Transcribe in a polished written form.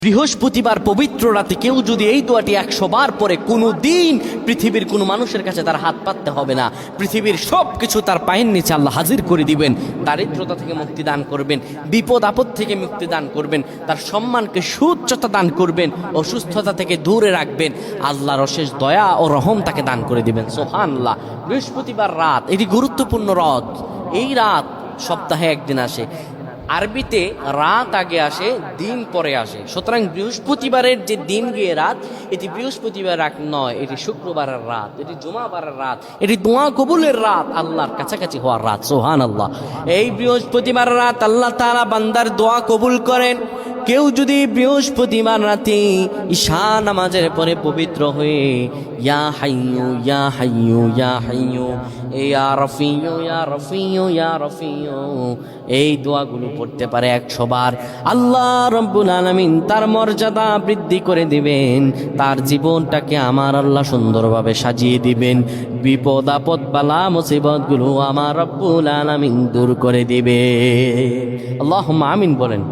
বৃহস্পতিবার পবিত্র রাতে কেউ যদি এই দোয়াটি 100 বার পরে কোনো দিন পৃথিবীর কোনো মানুষের কাছে তার হাত পাততে হবে না, পৃথিবীর সব কিছু তার পায়ের নিচে আল্লাহ হাজির করে দিবেন। দারিদ্রতা থেকে মুক্তি দান করবেন, বিপদ আপদ থেকে মুক্তি দান করবেন, তার সম্মানকে সুউচ্চতা দান করবেন, অসুস্থতা থেকে দূরে রাখবেন, আল্লাহর অশেষ দয়া ও রহম তাকে দান করে দিবেন। সুবহানাল্লাহ। বৃহস্পতিবার রাত এটি গুরুত্বপূর্ণ রাত। এই রাত সপ্তাহে একদিন আসে। আরবিতে রাত আগে আসে, দিন পরে আসে। সুতরাং বৃহস্পতিবারের যে দিন গিয়ে রাত, এটি বৃহস্পতিবার রাত নয়, এটি শুক্রবারের রাত, এটি জুমাবারের রাত, এটি দোয়া কবুলের রাত, আল্লাহর কাছাকাছি হওয়ার রাত। সুবহানাল্লাহ। এই বৃহস্পতিবার রাত আল্লাহ তাআলা বান্দার দোয়া কবুল করেন। কেউ যদি বৃহস্পতিবার রাতে ঈশা নামাজের পরে পবিত্র হয়ে ইয়া হাইয়ু ইয়া হাইয়ু ইয়া হাইয়ু ইয়া রফিয়ু ইয়া রফিয়ু ইয়া রফিয়ু এই দোয়াগুলো পড়তে পারে 100 বার, আল্লাহ রব্বুল আলামিন তার মর্যাদা বৃদ্ধি করে দিবেন, তার জীবনটাকে আমার আল্লাহ সুন্দরভাবে সাজিয়ে দিবেন, বিপদ আপদ বালা মুসিবতগুলো আমার রব্বুল আলামিন দূর করে দিবে। আল্লাহুম্মা আমিন বলেন।